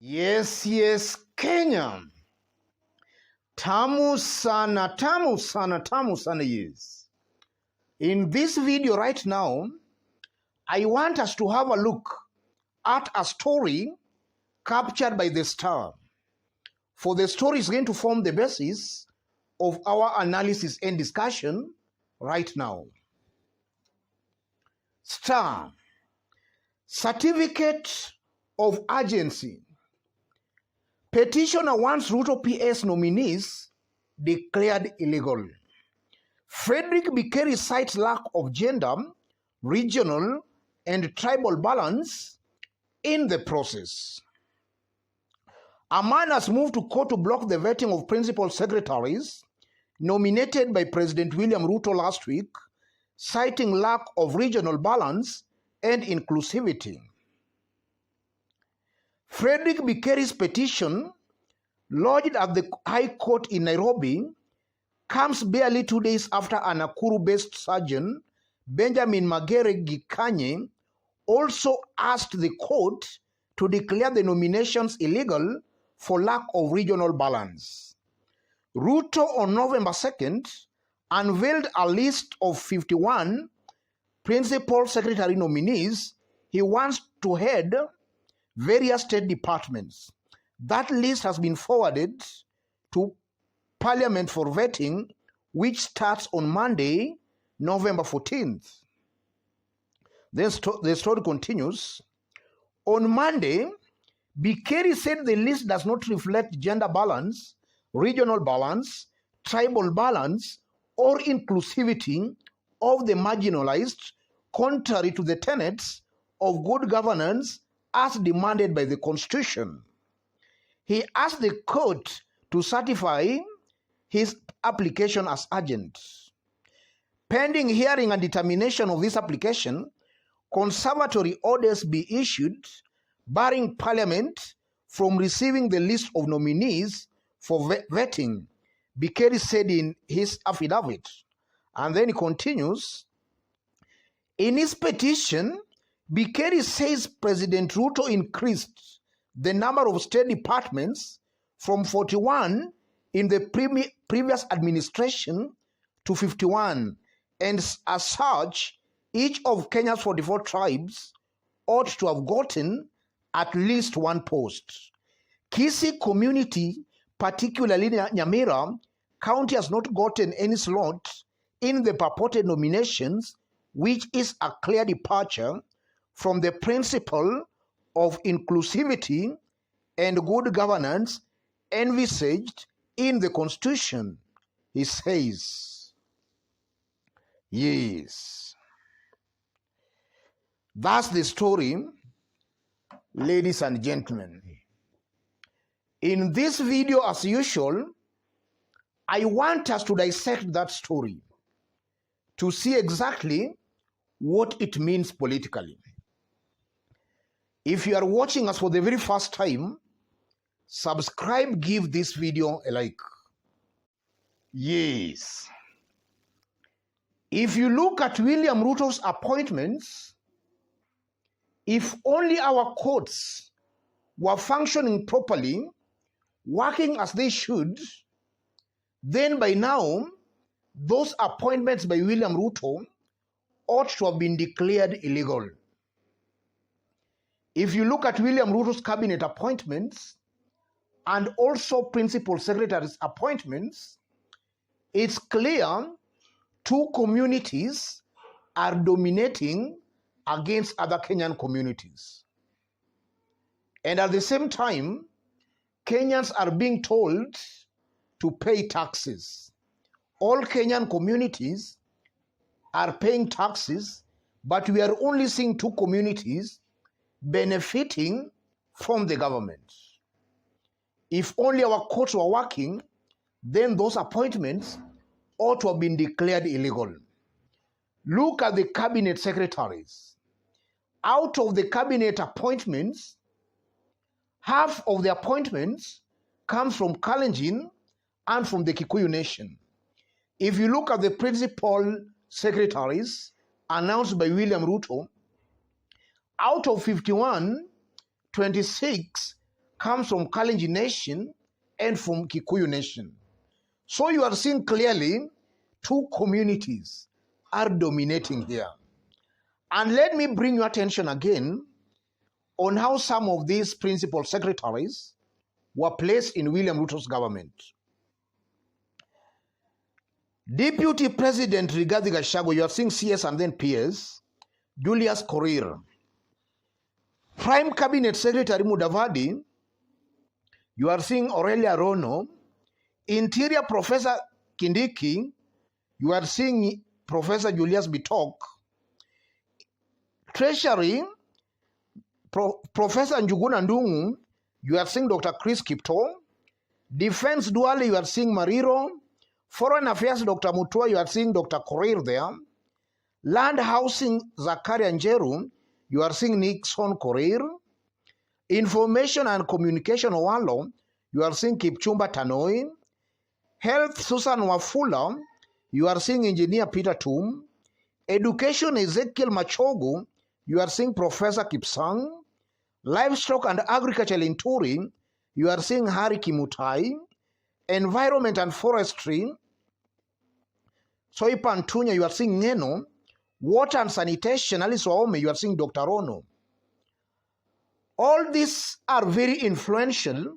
Yes, Kenya. Tamu sana, yes. In this video right now, I want us to have a look at a story captured by the Star. For the story is going to form the basis of our analysis and discussion right now. Star. Certificate of urgency. Petitioner wants Ruto PS nominees declared illegal. Frederick Bikeri cites lack of gender, regional, and tribal balance in the process. A man has moved to court to block the vetting of principal secretaries nominated by President William Ruto last week, citing lack of regional balance and inclusivity. Frederick Bikeri's petition, lodged at the High Court in Nairobi, comes barely 2 days after a Nakuru-based surgeon, Benjamin Magere Gikanye, also asked the court to declare the nominations illegal for lack of regional balance. Ruto on November 2nd unveiled a list of 51 principal secretary nominees he wants to head various state departments. That list has been forwarded to Parliament for vetting, which starts on Monday, November 14th. The story continues. On Monday, Bikeri said the list does not reflect gender balance, regional balance, tribal balance, or inclusivity of the marginalized, contrary to the tenets of good governance as demanded by the Constitution. He asked the court to certify his application as urgent. Pending hearing and determination of this application, conservatory orders be issued barring Parliament from receiving the list of nominees for vetting, Bikeri said in his affidavit. And then he continues. In his petition, Bikeri says President Ruto increased the number of state departments from 41 in the previous administration to 51, and as such, each of Kenya's 44 tribes ought to have gotten at least one post. Kisii community, particularly Nyamira County, has not gotten any slot in the purported nominations, which is a clear departure from the principle of inclusivity and good governance envisaged in the Constitution, he says. Yes. That's the story, ladies and gentlemen. In this video, as usual, I want us to dissect that story to see exactly what it means politically. If you are watching us for the very first time, subscribe, give this video a like. Yes. If you look at William Ruto's appointments, if only our courts were functioning properly, working as they should, then by now, those appointments by William Ruto ought to have been declared illegal. If you look at William Ruto's cabinet appointments and also principal secretaries' appointments, it's clear two communities are dominating against other Kenyan communities. And at the same time, Kenyans are being told to pay taxes. All Kenyan communities are paying taxes, but we are only seeing two communities benefiting from the government. If only our courts were working, then those appointments ought to have been declared illegal. Look at the cabinet secretaries. Out of the cabinet appointments, half of the appointments comes from Kalenjin and from the Kikuyu nation. If you look at the principal secretaries announced by William Ruto, out of 51, 26 comes from Kalenjin nation and from Kikuyu nation. So you are seeing clearly two communities are dominating here. And let me bring your attention again on how some of these principal secretaries were placed in William Ruto's government. Deputy President Rigathi Gachagua, you are seeing CS and then PS, Julius Korir. Prime Cabinet Secretary Mudavadi, you are seeing Aurelia Rono. Interior Professor Kindiki, you are seeing Professor Julius Bitok. Treasury, Professor Njuguna Ndungu, you are seeing Dr. Chris Kipto. Defense Duale, you are seeing Mariro. Foreign Affairs, Dr. Mutua, you are seeing Dr. Korir there. Land Housing, Zakaria Njeru, you are seeing Nixon Korir. Information and Communication Owalo, you are seeing Kipchumba Tanoi. Health, Susan Wafula, you are seeing Engineer Peter Tum. Education, Ezekiel Machogu, you are seeing Professor Kipsang. Livestock and Agriculture in Turing, you are seeing Hari Kimutai. Environment and Forestry, Soipan Tunya, you are seeing Neno. Water and Sanitation, Alice Waome, you are seeing Dr. Rono. All these are very influential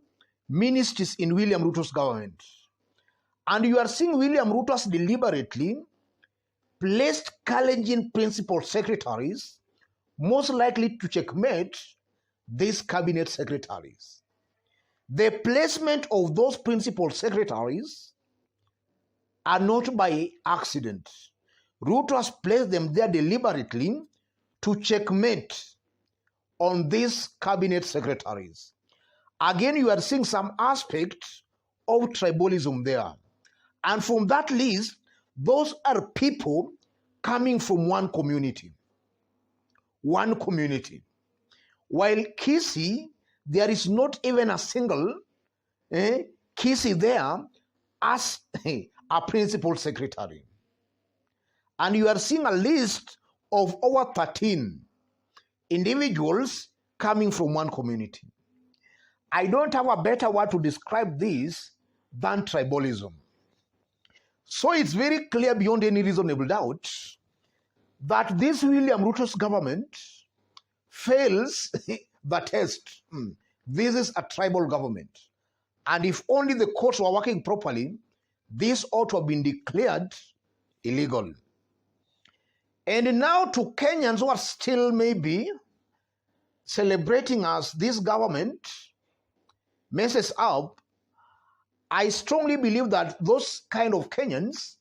ministries in William Ruto's government. And you are seeing William Ruto's deliberately placed Kalenjin principal secretaries most likely to checkmate these cabinet secretaries. The placement of those principal secretaries are not by accident. Ruto has placed them there deliberately to checkmate on these cabinet secretaries. Again, you are seeing some aspects of tribalism there. And from that list, those are people coming from one community. One community. While Kisii, there is not even a single Kisii there as a principal secretary. And you are seeing a list of over 13 individuals coming from one community. I don't have a better word to describe this than tribalism. So it's very clear beyond any reasonable doubt that this William Ruto's government fails the test. This is a tribal government. And if only the courts were working properly, this ought to have been declared illegal. And now to Kenyans who are still maybe celebrating as this government messes up, I strongly believe that those kind of Kenyans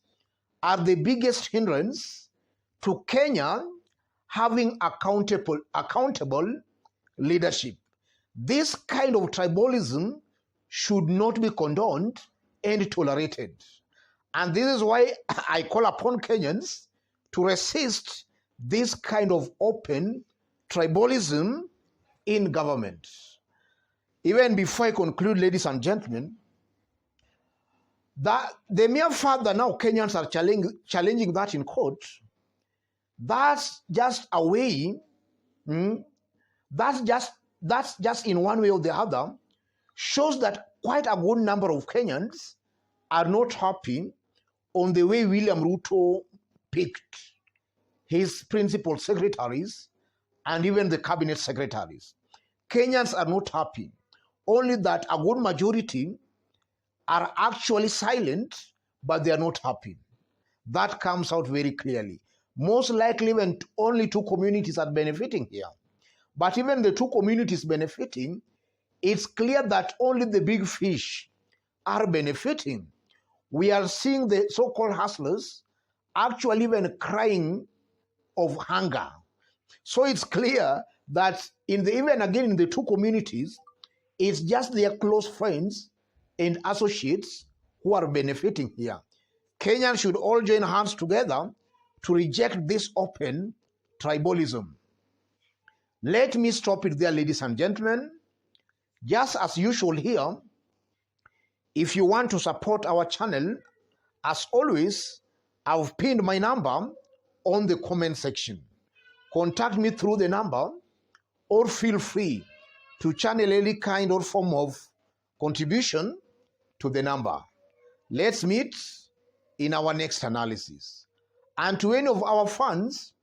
are the biggest hindrance to Kenya having accountable leadership. This kind of tribalism should not be condoned and tolerated. And this is why I call upon Kenyans to resist this kind of open tribalism in government. Even before I conclude, ladies and gentlemen, that the mere fact that now Kenyans are challenging that in court, that's just a way, that's just in one way or the other, shows that quite a good number of Kenyans are not happy on the way William Ruto picked his principal secretaries and even the cabinet secretaries. Kenyans are not happy. Only that a good majority are actually silent, but they are not happy. That comes out very clearly. Most likely when only two communities are benefiting here. But even the two communities benefiting, it's clear that only the big fish are benefiting. We are seeing the so-called hustlers actually even crying of hunger. So it's clear that even again in the two communities, it's just their close friends and associates who are benefiting here. Kenyans should all join hands together to reject this open tribalism. Let me stop it there, ladies and gentlemen. Just as usual here, if you want to support our channel, as always, I've pinned my number on the comment section. Contact me through the number or feel free to channel any kind or form of contribution to the number. Let's meet in our next analysis. And to any of our fans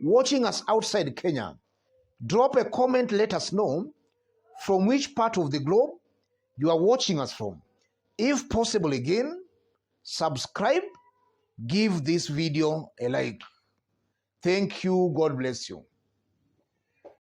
watching us outside Kenya, drop a comment, let us know from which part of the globe you are watching us from. If possible again, subscribe, give this video a like. Thank you. God bless you.